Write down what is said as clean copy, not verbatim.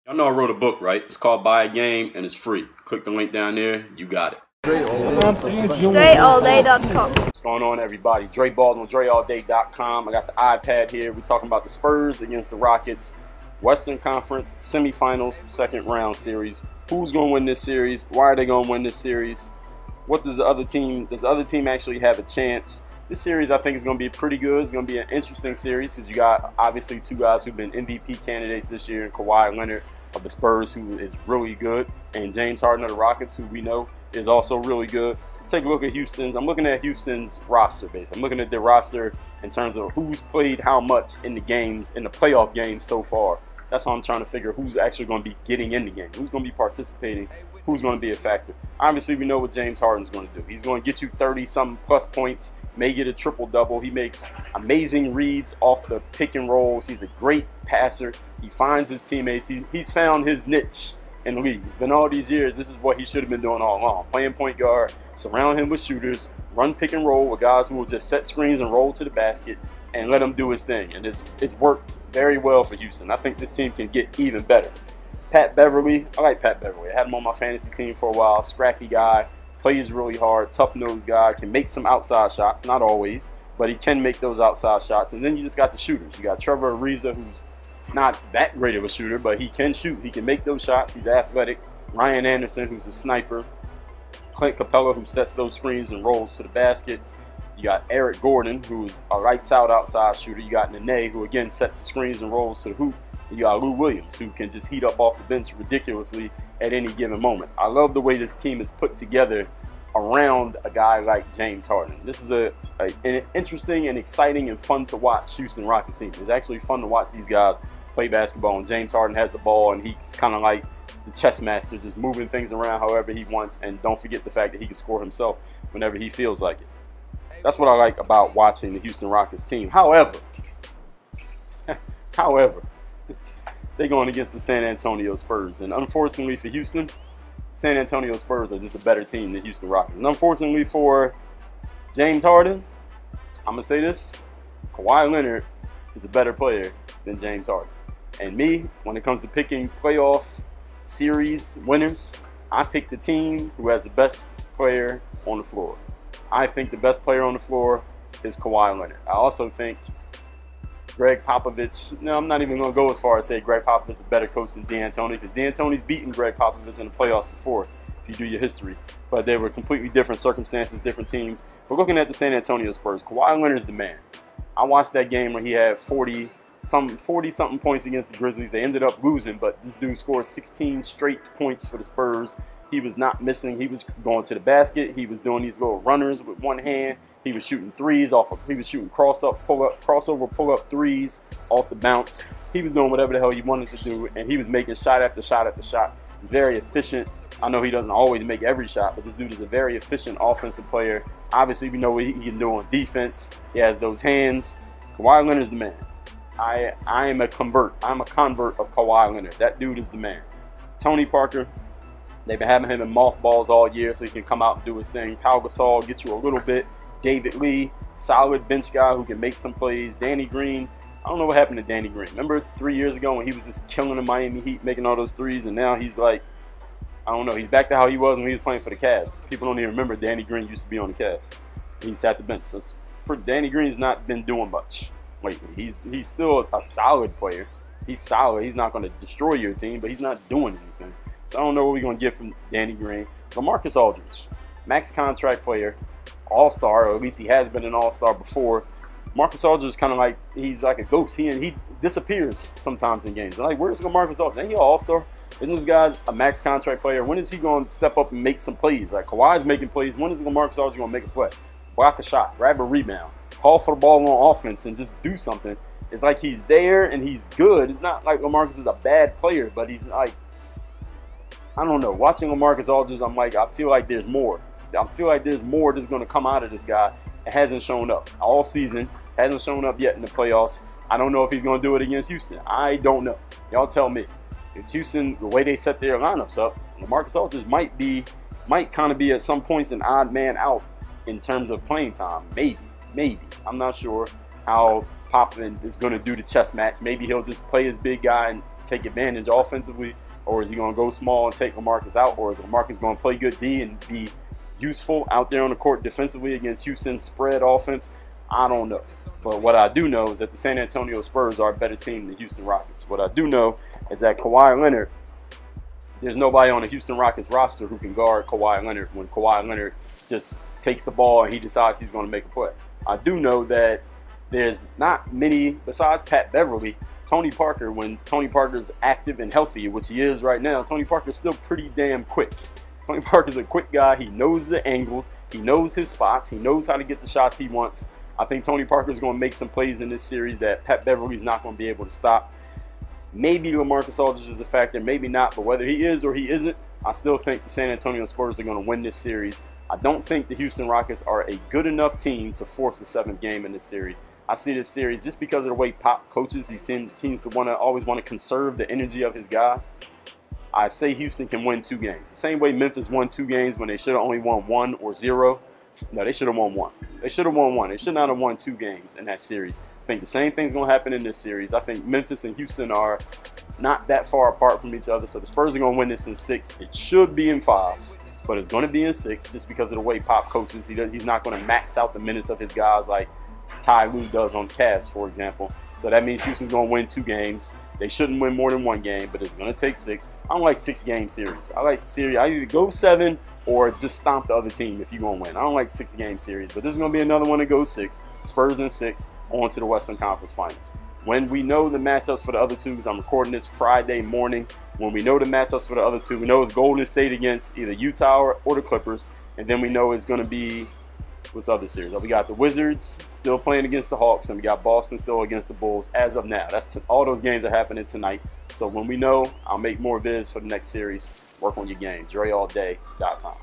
Y'all know I wrote a book, right? It's called Buy a Game and it's free. Click the link down there, you got it. DreAllDay.com. What's going on, everybody? Dre Baldwin, DreAllDay.com. I got the iPad here. We're talking about the Spurs against the Rockets. Western Conference semifinals, second round series. Who's going to win this series? Why are they going to win this series? What does the other team actually have a chance? This series, I think, is going to be pretty good. It's going to be an interesting series because you got, obviously, two guys who've been MVP candidates this year, Kawhi Leonard of the Spurs, who is really good, and James Harden of the Rockets, who we know is also really good. Let's take a look at Houston's. I'm looking at Houston's roster base. I'm looking at their roster in terms of who's played how much in the games, in the playoff games so far. That's how I'm trying to figure who's actually going to be getting in the game, who's going to be participating, who's going to be a factor. Obviously, we know what James Harden's going to do. He's going to get you 30-something plus points, may get a triple-double. He makes amazing reads off the pick and rolls. He's a great passer. He finds his teammates. He's found his niche in the league. It's been all these years. This is what he should have been doing all along. Playing point guard, surround him with shooters, run pick and roll with guys who will just set screens and roll to the basket and let him do his thing. And it's worked very well for Houston. I think this team can get even better. Pat Beverly, I like Pat Beverly. I had him on my fantasy team for a while. Scrappy guy, plays really hard, tough-nosed guy, can make some outside shots, not always, but he can make those outside shots. And then you just got the shooters. You got Trevor Ariza, who's not that great of a shooter, but he can shoot. He can make those shots. He's athletic. Ryan Anderson, who's a sniper. Clint Capella, who sets those screens and rolls to the basket. You got Eric Gordon, who's a lights-out outside shooter. You got Nene, who again sets the screens and rolls to the hoop. You got Lou Williams, who can just heat up off the bench ridiculously at any given moment. I love the way this team is put together around a guy like James Harden. This is an interesting and exciting and fun to watch Houston Rockets team. It's actually fun to watch these guys play basketball, and James Harden has the ball, and he's kind of like the chess master, just moving things around however he wants, and don't forget the fact that he can score himself whenever he feels like it. That's what I like about watching the Houston Rockets team. However, they're going against the San Antonio Spurs, and unfortunately for Houston, San Antonio Spurs are just a better team than Houston Rockets. And unfortunately for James Harden, I'm going to say this, Kawhi Leonard is a better player than James Harden. And me, when it comes to picking playoff series winners, I pick the team who has the best player on the floor. I think the best player on the floor is Kawhi Leonard. I also think Greg Popovich, no, I'm not even going to go as far as say Greg Popovich is a better coach than D'Antoni, because D'Antoni's beaten Greg Popovich in the playoffs before, if you do your history. But they were completely different circumstances, different teams. We're looking at the San Antonio Spurs. Kawhi Leonard is the man. I watched that game where he had 40-something points against the Grizzlies. They ended up losing, but this dude scored 16 straight points for the Spurs. He was not missing. He was going to the basket. He was doing these little runners with one hand. He was shooting threes off of, he was shooting crossover pull-up threes off the bounce. He was doing whatever the hell he wanted to do, and he was making shot after shot after shot. He's very efficient. I know he doesn't always make every shot, but this dude is a very efficient offensive player. Obviously, we know what he can do on defense. He has those hands. Kawhi Leonard is the man. I am a convert. I'm a convert of Kawhi Leonard. That dude is the man. Tony Parker, they've been having him in mothballs all year so he can come out and do his thing. Pau Gasol gets you a little bit. David Lee, solid bench guy who can make some plays. Danny Green, I don't know what happened to Danny Green. Remember 3 years ago when he was just killing the Miami Heat, making all those threes, and now he's like, I don't know, he's back to how he was when he was playing for the Cavs. People don't even remember Danny Green used to be on the Cavs. He sat the bench. Danny Green's not been doing much lately. He's still a solid player. He's solid. He's not going to destroy your team, but he's not doing anything. So I don't know what we're going to get from Danny Green. LaMarcus Aldridge, max contract player, all-star, or at least he has been an all-star before. Marcus Aldridge is kind of like, he's like a ghost. He disappears sometimes in games. Like, where's LaMarcus Aldridge? Ain't he an all-star? Isn't this guy a max contract player? When is he going to step up and make some plays? Like, Kawhi's making plays. When is LaMarcus Aldridge going to make a play? Block a shot, grab a rebound, call for the ball on offense, and just do something. It's like he's there and he's good. It's not like LaMarcus is a bad player, but he's like, I don't know. Watching LaMarcus Aldridge, I'm like, I feel like there's more. I feel like there's more that's going to come out of this guy. It hasn't shown up all season. Hasn't shown up yet in the playoffs. I don't know if he's going to do it against Houston. I don't know. Y'all tell me. It's Houston, the way they set their lineups up, LaMarcus Aldridge might kind of be at some points an odd man out in terms of playing time. Maybe. I'm not sure how Popovich is going to do the chess match. Maybe he'll just play his big guy and take advantage offensively, or is he going to go small and take LaMarcus out, or is LaMarcus going to play good D and be useful out there on the court defensively against Houston's spread offense? I don't know. But what I do know is that the San Antonio Spurs are a better team than the Houston Rockets. What I do know is that Kawhi Leonard, there's nobody on the Houston Rockets roster who can guard Kawhi Leonard when Kawhi Leonard just takes the ball and he decides he's going to make a play. I do know that there's not many, besides Pat Beverly, Tony Parker, when Tony Parker's active and healthy, which he is right now, Tony Parker's still pretty damn quick. Tony Parker's a quick guy. He knows the angles. He knows his spots. He knows how to get the shots he wants. I think Tony Parker's going to make some plays in this series that Pat Beverly's not going to be able to stop. Maybe LaMarcus Aldridge is a factor, maybe not, but whether he is or he isn't, I still think the San Antonio Spurs are going to win this series. I don't think the Houston Rockets are a good enough team to force a 7th game in this series. I see this series just because of the way Pop coaches. He seems to always want to conserve the energy of his guys. I say Houston can win 2 games. The same way Memphis won 2 games when they should have only won 1 or 0. No, they should have won 1. They should have won 1. They should not have won 2 games in that series. I think the same thing's going to happen in this series. I think Memphis and Houston are not that far apart from each other. So the Spurs are going to win this in 6. It should be in 5, but it's going to be in 6 just because of the way Pop coaches. He's not going to max out the minutes of his guys like Ty Lue does on Cavs, for example. So that means Houston's going to win 2 games. They shouldn't win more than 1 game, but it's going to take 6. I don't like 6-game series. I like series. I either go 7 or just stomp the other team if you're going to win. I don't like 6-game series, but this is going to be another one that goes 6. Spurs in 6, on to the Western Conference Finals. When we know the matchups for the other 2, because I'm recording this Friday morning, when we know the matchups for the other 2, we know it's Golden State against either Utah or the Clippers, and then we know it's going to be, what's the other series? We got the Wizards still playing against the Hawks, and we got Boston still against the Bulls as of now. All those games are happening tonight. So when we know, I'll make more vids for the next series. Work on your game. DreAllDay.com.